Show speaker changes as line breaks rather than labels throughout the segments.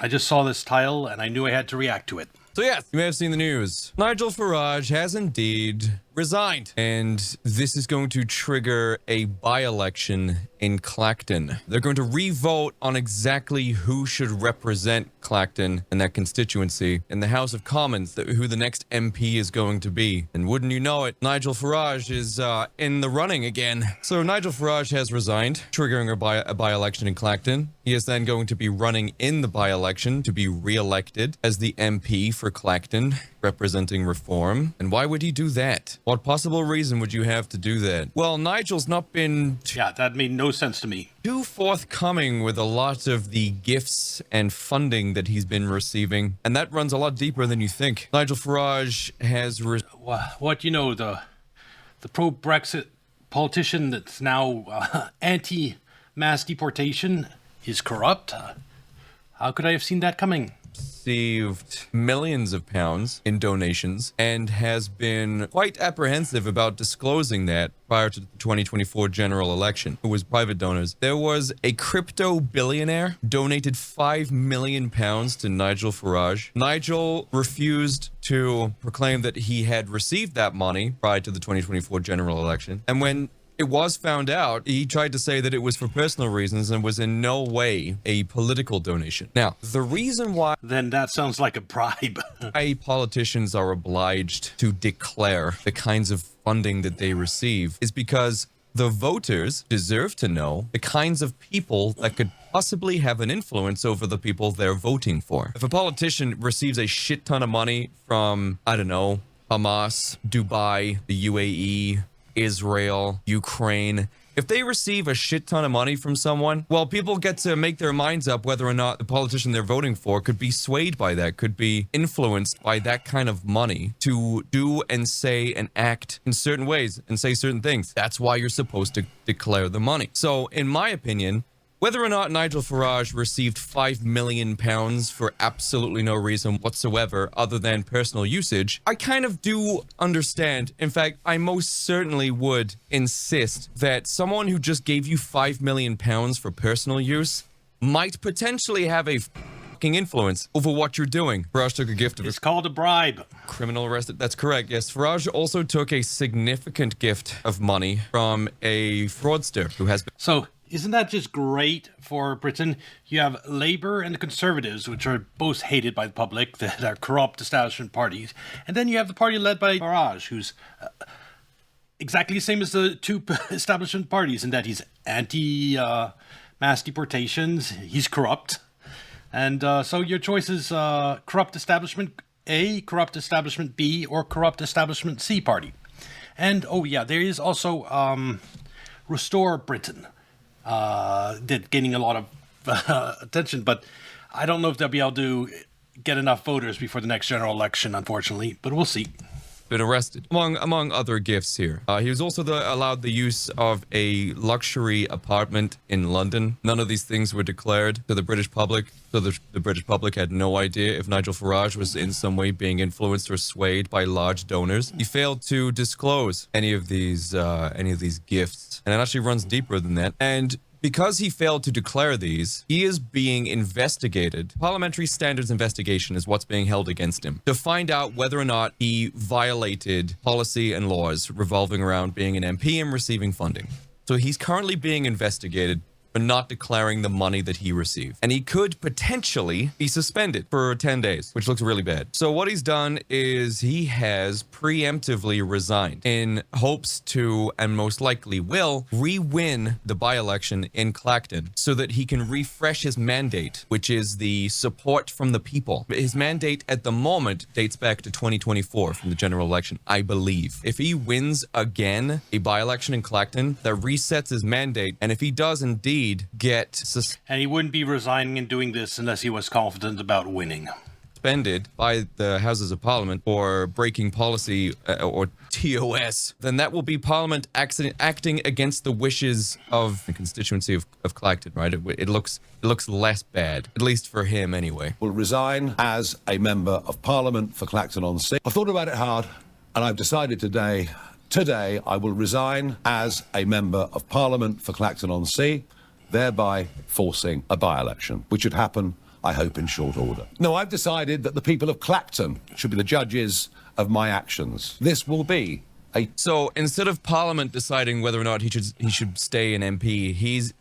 I just saw this title and I knew I had to react to it.
So yes, you may have seen the news. Nigel Farage has indeed resigned. And this is going to trigger a by-election in Clacton. They're going to re-vote on exactly who should represent Clacton and that constituency in the House of Commons, who the next MP is going to be. And wouldn't you know it, Nigel Farage is in the running again. So Nigel Farage has resigned, triggering a by-election in Clacton. He is then going to be running in the by-election to be re-elected as the MP for Clacton, representing reform. And why would he do that? What possible reason would you have to do that? Well, Nigel's not been
Yeah, that made no sense to me.
too forthcoming with a lot of the gifts and funding that he's been receiving, and that runs a lot deeper than you think. Nigel Farage has
What you know, the pro-Brexit politician that's now anti-mass deportation is corrupt? How could I have seen that coming?
received millions of pounds in donations and has been quite apprehensive about disclosing that prior to the 2024 general election, who was private donors. There was a crypto billionaire donated £5 million to Nigel Farage. Nigel refused to proclaim that he had received that money prior to the 2024 general election. And when it was found out, he tried to say that it was for personal reasons and was in no way a political donation. Now, the reason why
Then that sounds like a bribe.
politicians are obliged to declare the kinds of funding that they receive is because the voters deserve to know the kinds of people that could possibly have an influence over the people they're voting for. If a politician receives a shit ton of money from, I don't know, Hamas, Dubai, the UAE, Israel, Ukraine, if they receive a shit ton of money from someone, well, people get to make their minds up whether or not the politician they're voting for could be swayed by that, could be influenced by that kind of money to do and say and act in certain ways and say certain things. That's why you're supposed to declare the money. So, in my opinion, whether or not Nigel Farage received £5 million for absolutely no reason whatsoever other than personal usage, I kind of do understand. In fact, I most certainly would insist that someone who just gave you £5 million for personal use might potentially have a fucking influence over what you're doing. Farage took a gift of
It's called a bribe.
criminal arrested. That's correct. Yes, Farage also took a significant gift of money from a fraudster who has been...
So, isn't that just great for Britain? You have Labour and the Conservatives, which are both hated by the public, that are corrupt establishment parties. And then you have the party led by Farage, who's exactly the same as the two establishment parties in that he's anti-mass deportations, he's corrupt. And so your choice is corrupt establishment A, corrupt establishment B, or corrupt establishment C party. And, oh yeah, there is also Restore Britain. Gaining a lot of attention, but I don't know if they'll be able to get enough voters before the next general election, unfortunately, but we'll see.
Been arrested, among other gifts here. He was also allowed the use of a luxury apartment in London. None of these things were declared to the British public, so the British public had no idea if Nigel Farage was in some way being influenced or swayed by large donors. He failed to disclose any of these gifts, and it actually runs deeper than that. And because he failed to declare these, he is being investigated. Parliamentary standards investigation is what's being held against him to find out whether or not he violated policy and laws revolving around being an MP and receiving funding. So he's currently being investigated for not declaring the money that he received. And he could potentially be suspended for 10 days, which looks really bad. So what he's done is he has preemptively resigned in hopes to, and most likely will, re-win the by-election in Clacton so that he can refresh his mandate, which is the support from the people. His mandate at the moment dates back to 2024 from the general election, I believe. If he wins again a by-election in Clacton, that resets his mandate, and if he does indeed get
And he wouldn't be resigning and doing this unless he was confident about winning.
suspended by the Houses of Parliament for breaking policy or TOS, then that will be Parliament acting against the wishes of the constituency of Clacton, right? It looks less bad, at least for him anyway.
Will resign as a member of Parliament for Clacton-on-Sea. I've thought about it hard, and I've decided today I will resign as a member of Parliament for Clacton-on-Sea, thereby forcing a by-election, which would happen I hope in short order. No, I've decided that the people of Clacton should be the judges of my actions. This will be a...
So instead of Parliament deciding whether or not he should stay an MP, he's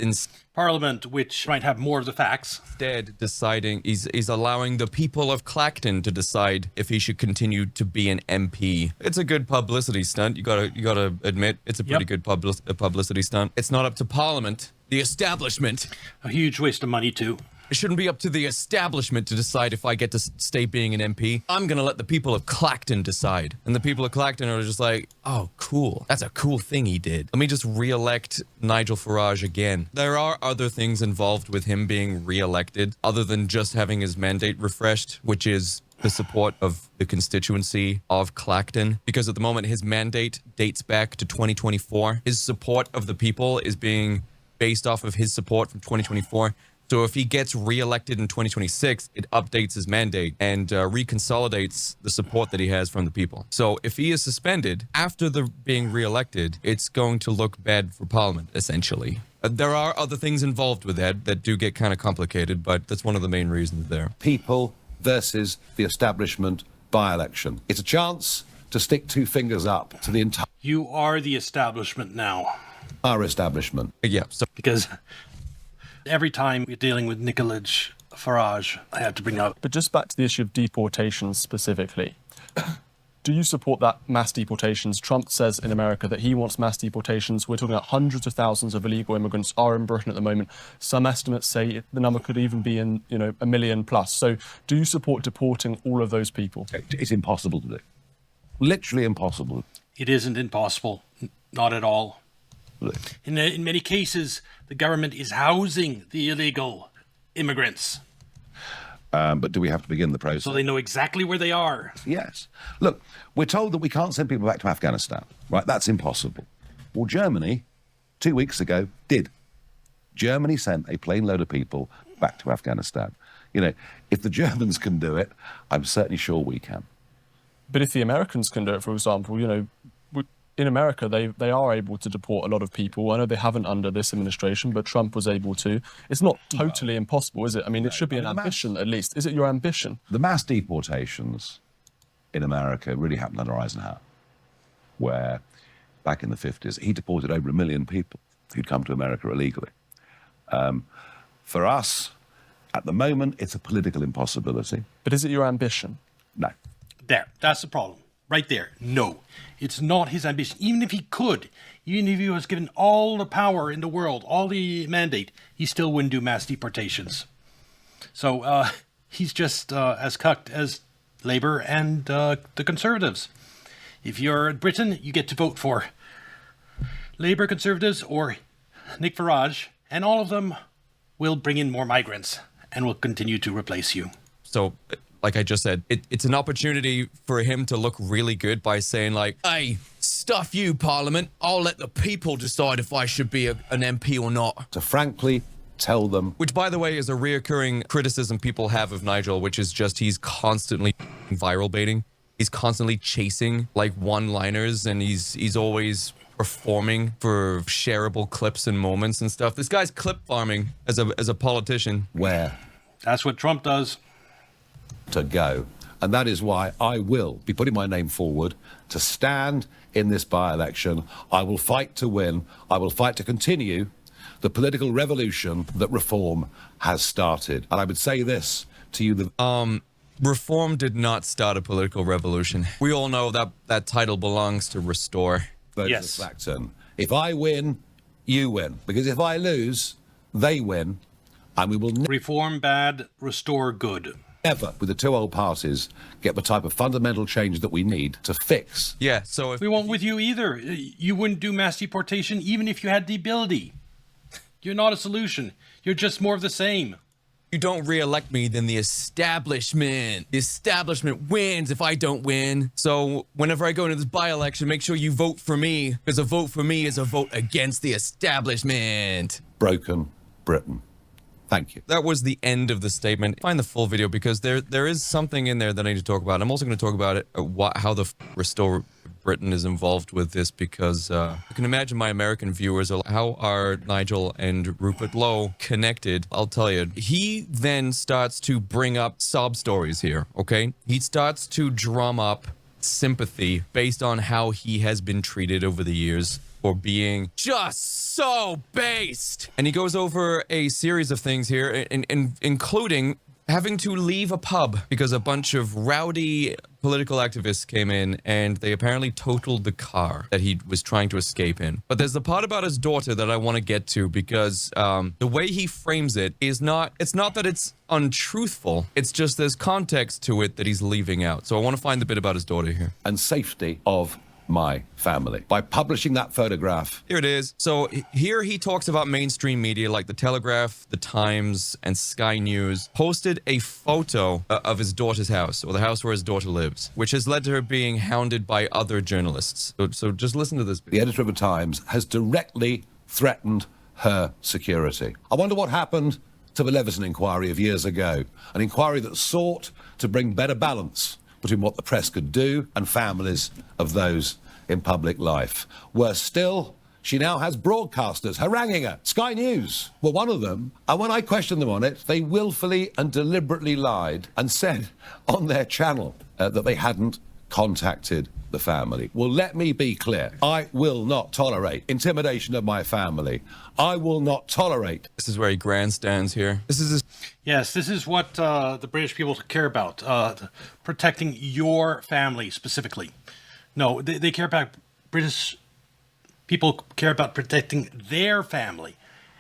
Parliament, which might have more of the facts,
instead deciding, he's allowing the people of Clacton to decide if he should continue to be an MP. It's a good publicity stunt. You gotta admit, it's a pretty good publicity stunt. It's not up to Parliament, the establishment.
a huge waste of money too.
It shouldn't be up to the establishment to decide if I get to stay being an MP. I'm gonna let the people of Clacton decide. And the people of Clacton are just like, oh, cool. That's a cool thing he did. Let me just re-elect Nigel Farage again. There are other things involved with him being re-elected, other than just having his mandate refreshed, which is the support of the constituency of Clacton. Because at the moment, his mandate dates back to 2024. His support of the people is being based off of his support from 2024. So if he gets re-elected in 2026, it updates his mandate and reconsolidates the support that he has from the people. So if he is suspended after being re-elected, it's going to look bad for Parliament, essentially. There are other things involved with that do get kind of complicated, but that's one of the main reasons there.
People versus the establishment by-election. It's a chance to stick two fingers up to the entire
You are the establishment now.
establishment.
Yeah, so
Because every time we're dealing with Nicolas Farage, I have to bring up...
But just back to the issue of deportations specifically. Do you support that mass deportations? Trump says in America that he wants mass deportations. We're talking about hundreds of thousands of illegal immigrants are in Britain at the moment. Some estimates say the number could even be in, 1 million plus. So do you support deporting all of those people?
It's impossible to do. Literally impossible.
It isn't impossible. Not at all. In many cases, the government is housing the illegal immigrants,
But do we have to begin the process?
so they know exactly where they are.
Yes. Look, we're told that we can't send people back to Afghanistan, right? That's impossible. Well, Germany, 2 weeks ago, did. Germany sent a plane load of people back to Afghanistan. If the Germans can do it, I'm certainly sure we can.
But if the Americans can do it, for example, in America, they are able to deport a lot of people. I know they haven't under this administration, but Trump was able to. It's not totally impossible, is it? I mean, it should be an ambition, at least. Is it your ambition?
The mass deportations in America really happened under Eisenhower, where back in the 50s, he deported over 1 million people who'd come to America illegally. For us, at the moment, it's a political impossibility.
But is it your ambition?
No.
There, that's the problem. Right there. No, it's not his ambition. Even if he could, even if he was given all the power in the world, all the mandate, he still wouldn't do mass deportations. So he's just as cucked as Labour and the Conservatives. If you're in Britain, you get to vote for Labour, Conservatives, or Nick Farage, and all of them will bring in more migrants and will continue to replace you.
So, like I just said, it's an opportunity for him to look really good by saying like, hey, stuff you, Parliament. I'll let the people decide if I should be an MP or not.
To frankly tell them.
Which, by the way, is a reoccurring criticism people have of Nigel, which is just he's constantly viral baiting. He's constantly chasing like one-liners, and he's always performing for shareable clips and moments and stuff. This guy's clip farming as a politician.
Where
That's what Trump does.
to go. And that is why I will be putting my name forward to stand in this by-election. I will fight to win. I will fight to continue the political revolution that reform has started. And I would say this to you.
Reform did not start a political revolution. We all know that title belongs to Restore.
Yes.
Clacton. If I win, you win. Because if I lose, they win. And we will
Reform bad, restore good.
never, with the two old parties, get the type of fundamental change that we need to fix.
Yeah, so if
We won't with you either. You wouldn't do mass deportation even if you had the ability. You're not a solution. You're just more of the same.
you don't re-elect me, then the establishment wins if I don't win. So whenever I go into this by-election, make sure you vote for me, because a vote for me is a vote against the establishment.
Broken Britain. Thank you.
That was the end of the statement. Find the full video because there is something in there that I need to talk about. I'm also going to talk about it, how the Restore Britain is involved with this because I can imagine my American viewers are like, how are Nigel and Rupert Lowe connected? I'll tell you. He then starts to bring up sob stories here, okay? He starts to drum up sympathy based on how he has been treated over the years for being just so based. And he goes over a series of things here, including having to leave a pub because a bunch of rowdy political activists came in and they apparently totaled the car that he was trying to escape in. But there's the part about his daughter that I want to get to because the way he frames it is it's not that it's untruthful, it's just there's context to it that he's leaving out. So I want to find the bit about his daughter here.
And safety of my family. By publishing that photograph.
Here it is. So here he talks about mainstream media like The Telegraph, The Times, and Sky News posted a photo of his daughter's house, or the house where his daughter lives, which has led to her being hounded by other journalists. So just listen to this.
The editor of The Times has directly threatened her security. I wonder what happened to the Leveson inquiry of years ago, an inquiry that sought to bring better balance between what the press could do and families of those in public life. Worse still, she now has broadcasters haranguing her. Sky News were one of them, and when I questioned them on it, they willfully and deliberately lied and said on their channel that they hadn't contacted the family. Well, let me be clear. I will not tolerate intimidation of my family. I will not tolerate.
This is where he grandstands here.
Yes, this is what the British people care about, protecting your family specifically. No, they care about, British people care about protecting their family.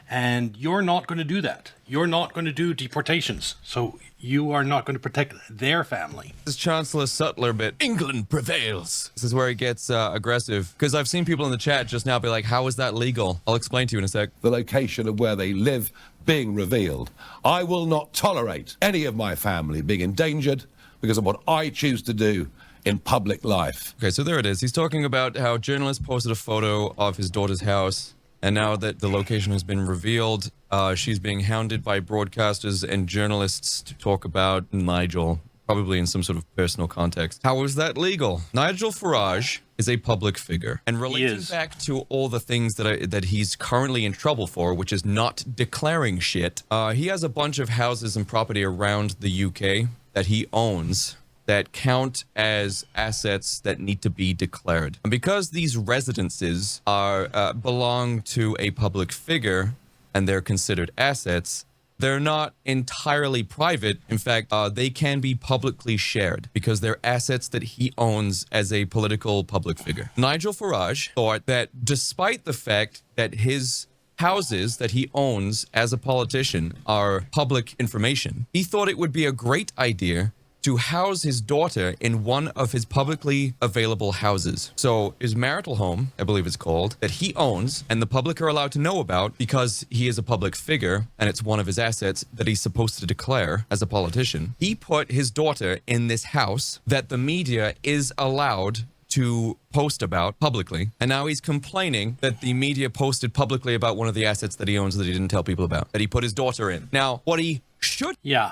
And you're not going to do that. You're not going to do deportations. So you are not going to protect their family.
This is Chancellor Sutler bit. England prevails. This is where he gets aggressive. Because I've seen people in the chat just now be like, how is that legal? I'll explain to you in a sec.
The location of where they live being revealed. I will not tolerate any of my family being endangered because of what I choose to do in public life.
Okay, so there it is. He's talking about how journalists posted a photo of his daughter's house. And now that the location has been revealed, she's being hounded by broadcasters and journalists to talk about Nigel, probably in some sort of personal context. How is that legal? Nigel Farage is a public figure. And relating back to all the things that he's currently in trouble for, which is not declaring shit, he has a bunch of houses and property around the UK that he owns that count as assets that need to be declared. And because these residences are belong to a public figure and they're considered assets, they're not entirely private. In fact, they can be publicly shared because they're assets that he owns as a political public figure. Nigel Farage thought that despite the fact that his houses that he owns as a politician are public information, he thought it would be a great idea to house his daughter in one of his publicly available houses. So his marital home, I believe it's called, that he owns and the public are allowed to know about because he is a public figure and it's one of his assets that he's supposed to declare as a politician. He put his daughter in this house that the media is allowed to post about publicly, and now he's complaining that the media posted publicly about one of the assets that he owns that he didn't tell people about, that he put his daughter in. Now, what he should...
Yeah.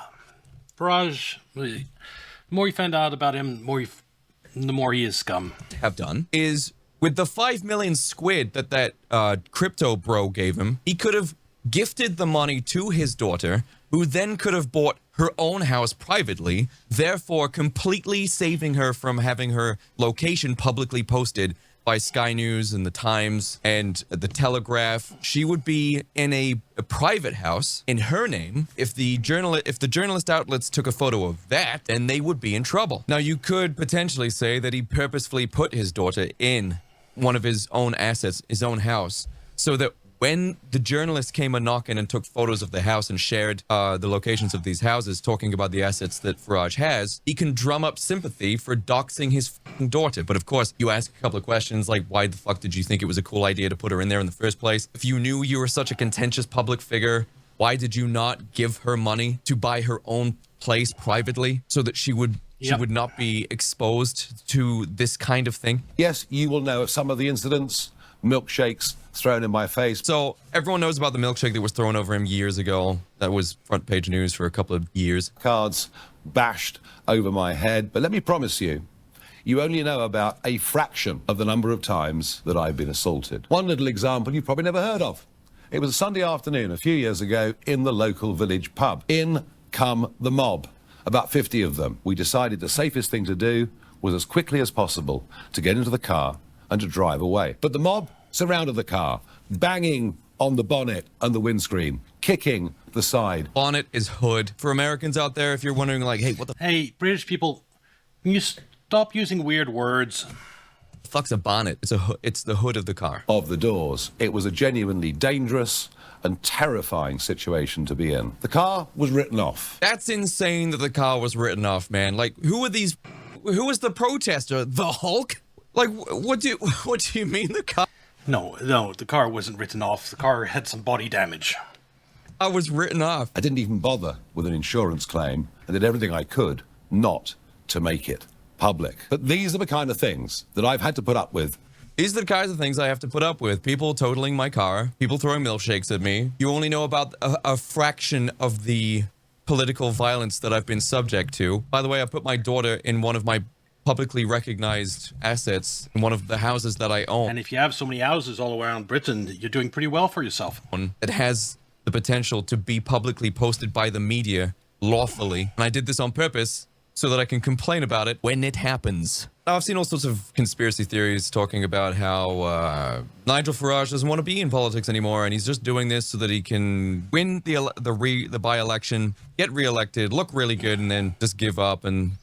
Farage, the more you find out about him, the more he is scum.
Have done is with the 5 million squid that crypto bro gave him, he could have gifted the money to his daughter, who then could have bought her own house privately, therefore completely saving her from having her location publicly posted by Sky News and The Times and The Telegraph. She would be in a private house in her name. If the journalist outlets took a photo of that, then they would be in trouble. Now, you could potentially say that he purposefully put his daughter in one of his own assets, his own house, so that when the journalist came a knocking and took photos of the house and shared the locations of these houses, talking about the assets that Farage has, he can drum up sympathy for doxing his daughter. But of course, you ask a couple of questions like, why the fuck did you think it was a cool idea to put her in there in the first place? If you knew you were such a contentious public figure, why did you not give her money to buy her own place privately so that she would not be exposed to this kind of thing?
Yes, you will know of some of the incidents, milkshakes thrown in my face.
So everyone knows about the milkshake that was thrown over him years ago. That was front page news for a couple of years.
Cards bashed over my head. But let me promise you, you only know about a fraction of the number of times that I've been assaulted. One little example you've probably never heard of. It was a Sunday afternoon a few years ago in the local village pub. In come the mob, about 50 of them. We decided the safest thing to do was as quickly as possible to get into the car and to drive away. But the mob surrounded the car, banging on the bonnet and the windscreen, kicking the side.
Bonnet is hood. For Americans out there, if you're wondering, like, hey, what the
Hey, British people, can you stop using weird words?
fuck's a bonnet? It's the hood of the car.
Of the doors. It was a genuinely dangerous and terrifying situation to be in. The car was written off.
That's insane that the car was written off, man. Like, who was the protester? The Hulk? Like, what do you mean the car?
No, the car wasn't written off. The car had some body damage.
I was written off.
I didn't even bother with an insurance claim and did everything I could not to make it public. But these are the kind of things that I've had to put up with.
These are the kinds of things I have to put up with. People totaling my car, people throwing milkshakes at me. You only know about a fraction of the political violence that I've been subject to. By the way, I put my daughter in one of my publicly recognized assets in one of the houses that I own.
And if you have so many houses all around Britain, you're doing pretty well for yourself.
It has the potential to be publicly posted by the media lawfully. And I did this on purpose so that I can complain about it when it happens. Now, I've seen all sorts of conspiracy theories talking about how Nigel Farage doesn't want to be in politics anymore, and he's just doing this so that he can win the by-election, get re-elected, look really good, and then just give up and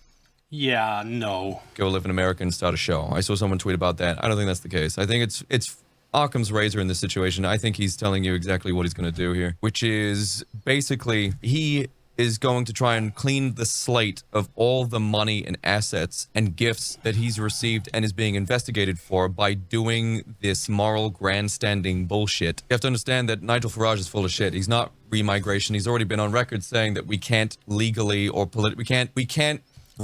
Yeah, no.
go live in America and start a show. I saw someone tweet about that. I don't think that's the case. I think it's Occam's razor in this situation. I think he's telling you exactly what he's going to do here, which is basically he is going to try and clean the slate of all the money and assets and gifts that he's received and is being investigated for by doing this moral grandstanding bullshit. You have to understand that Nigel Farage is full of shit. He's not re-migration. He's already been on record saying that we can't legally or we can't.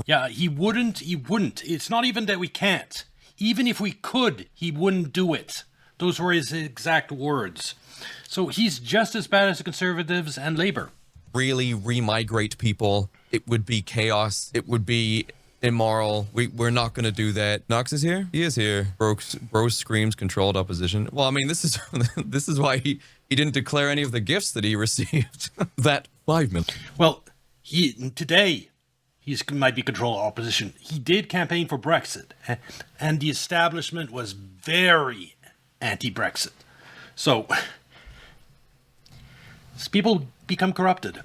Yeah, he wouldn't. It's not even that we can't. Even if we could, he wouldn't do it. Those were his exact words. So he's just as bad as the Conservatives and Labour.
Really re-migrate people. It would be chaos. It would be immoral. We're not going to do that. Knox is here? He is here. Bro screams controlled opposition. Well, I mean, this is why he didn't declare any of the gifts that he received. That 5 million.
Well, today he might be controlled opposition. He did campaign for Brexit, and the establishment was very anti-Brexit. So people become corrupted.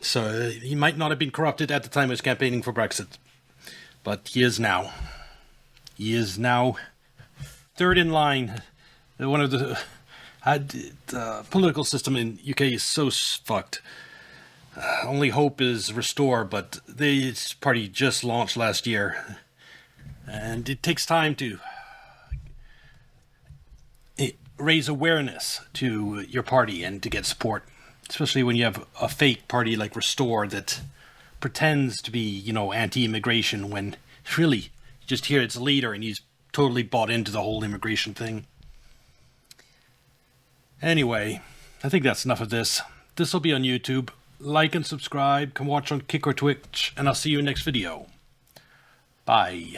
So he might not have been corrupted at the time he was campaigning for Brexit, but he is now. He is now third in line. One of the political system in UK is so fucked. Only hope is Restore, but this party just launched last year, and it takes time to raise awareness to your party and to get support. Especially when you have a fake party like Restore that pretends to be, anti-immigration when really you just hear its leader and he's totally bought into the whole immigration thing. Anyway, I think that's enough of this. This will be on YouTube. Like and subscribe. Come watch on Kick or Twitch, and I'll see you in next video. Bye.